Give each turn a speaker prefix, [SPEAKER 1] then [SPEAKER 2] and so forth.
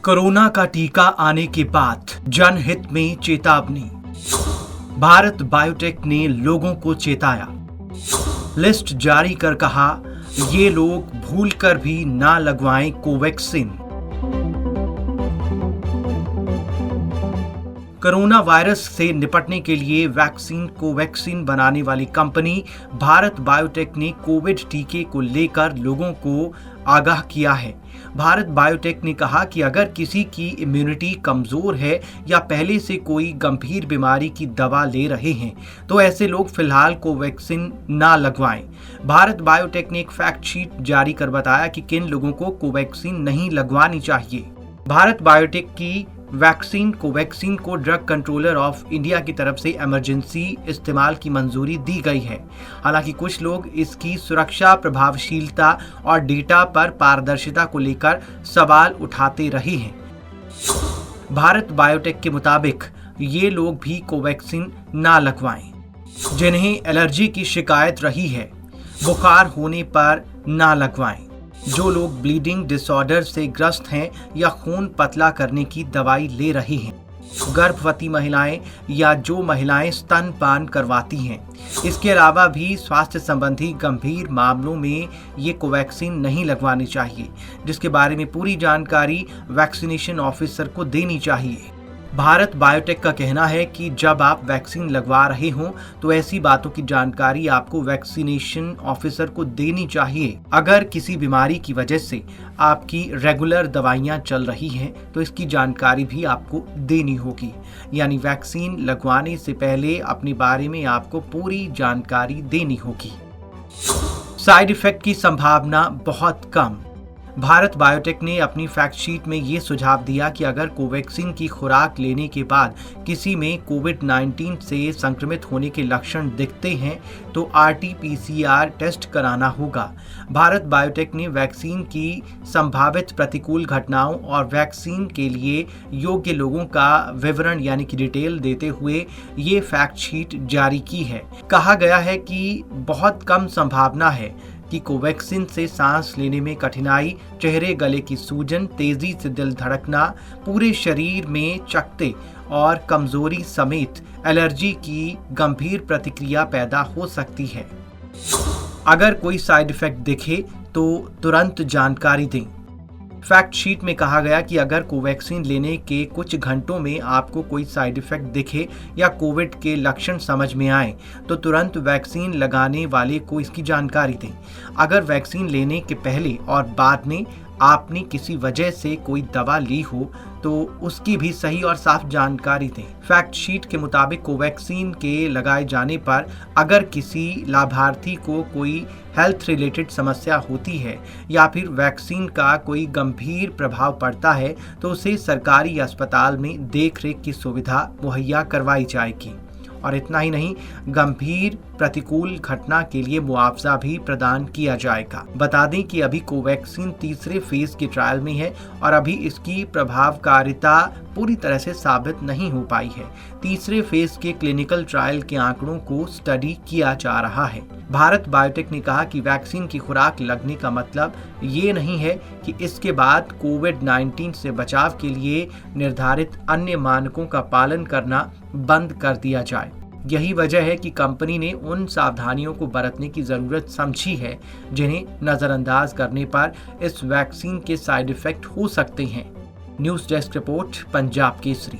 [SPEAKER 1] Corona का टीका आने के बाद जनहित में चेतावनी। भारत बायोटेक ने लोगों को चेताया। लिस्ट जारी कर कहा, ये लोग भूलकर भी ना लगवाएं कोवैक्सीन। कोरोना वायरस से निपटने के लिए वैक्सीन कोवैक्सीन बनाने वाली कंपनी भारत बायोटेक ने कोविड टीके को लेकर लोगों को आगाह किया है। भारत बायोटेक ने कहा कि अगर किसी की इम्यूनिटी कमजोर है या पहले से कोई गंभीर बीमारी की दवा ले रहे हैं तो ऐसे लोग फिलहाल कोवैक्सीन ना लगवाएं। भारत बायोटेक ने एक फैक्ट शीट जारी कर बताया कि किन लोगों को कोवैक्सीन नहीं लगवानी चाहिए। भारत बायोटेक की वैक्सीन कोवैक्सीन को ड्रग कंट्रोलर ऑफ इंडिया की तरफ से इमरजेंसी इस्तेमाल की मंजूरी दी गई है। हालांकि कुछ लोग इसकी सुरक्षा, प्रभावशीलता और डेटा पर पारदर्शिता को लेकर सवाल उठाते रहे हैं। भारत बायोटेक के मुताबिक ये लोग भी कोवैक्सीन ना लगवाएं। जिन्हें एलर्जी की शिकायत रही है, बुखार होने पर ना लगवाएं। जो लोग ब्लीडिंग डिसऑर्डर से ग्रस्त हैं या खून पतला करने की दवाई ले रहे हैं, गर्भवती महिलाएं या जो महिलाएं स्तनपान करवाती हैं। इसके अलावा भी स्वास्थ्य संबंधी गंभीर मामलों में ये कोवैक्सीन नहीं लगवानी चाहिए, जिसके बारे में पूरी जानकारी वैक्सीनेशन ऑफिसर को देनी चाहिए। भारत बायोटेक का कहना है कि जब आप वैक्सीन लगवा रहे हों तो ऐसी बातों की जानकारी आपको वैक्सीनेशन ऑफिसर को देनी चाहिए। अगर किसी बीमारी की वजह से आपकी रेगुलर दवाइयां चल रही हैं तो इसकी जानकारी भी आपको देनी होगी। यानी वैक्सीन लगवाने से पहले अपने बारे में आपको पूरी जानकारी देनी होगी। साइड इफेक्ट की संभावना बहुत कम। भारत बायोटेक ने अपनी फैक्ट शीट में ये सुझाव दिया कि अगर कोवैक्सीन की खुराक लेने के बाद किसी में कोविड-19 से संक्रमित होने के लक्षण दिखते हैं तो RT-PCR टेस्ट कराना होगा। भारत बायोटेक ने वैक्सीन की संभावित प्रतिकूल घटनाओं और वैक्सीन के लिए योग्य लोगों का विवरण यानी कि डिटेल देते हुए ये फैक्ट शीट जारी की है। कहा गया है कि बहुत कम संभावना है कि कोवैक्सीन से सांस लेने में कठिनाई, चेहरे गले की सूजन, तेजी से दिल धड़कना, पूरे शरीर में चकत्ते और कमजोरी समेत एलर्जी की गंभीर प्रतिक्रिया पैदा हो सकती है। अगर कोई साइड इफेक्ट दिखे तो तुरंत जानकारी दें। फैक्ट शीट में कहा गया कि अगर कोवैक्सीन लेने के कुछ घंटों में आपको कोई साइड इफेक्ट दिखे या कोविड के लक्षण समझ में आए तो तुरंत वैक्सीन लगाने वाले को इसकी जानकारी दें। अगर वैक्सीन लेने के पहले और बाद में आपने किसी वजह से कोई दवा ली हो तो उसकी भी सही और साफ जानकारी दें। फैक्ट शीट के मुताबिक कोवैक्सीन के लगाए जाने पर अगर किसी लाभार्थी को कोई हेल्थ रिलेटेड समस्या होती है या फिर वैक्सीन का कोई गंभीर प्रभाव पड़ता है तो उसे सरकारी अस्पताल में देखरेख की सुविधा मुहैया करवाई जाएगी। और इतना ही नहीं, गंभीर प्रतिकूल घटना के लिए मुआवजा भी प्रदान किया जाएगा। बता दें कि अभी कोवैक्सीन तीसरे फेज के ट्रायल में है और अभी इसकी प्रभावकारिता पूरी तरह से साबित नहीं हो पाई है। तीसरे फेज के क्लिनिकल ट्रायल के आंकड़ों को स्टडी किया जा रहा है। भारत बायोटेक ने कहा कि वैक्सीन की खुराक लगने का मतलब ये नहीं है कि इसके बाद कोविड-19 से बचाव के लिए निर्धारित अन्य मानकों का पालन करना बंद कर दिया जाए। यही वजह है कि कंपनी ने उन सावधानियों को बरतने की जरूरत समझी है जिन्हें नजरअंदाज करने पर इस वैक्सीन के साइड इफेक्ट हो सकते हैं। News desk report, Punjab Kesari.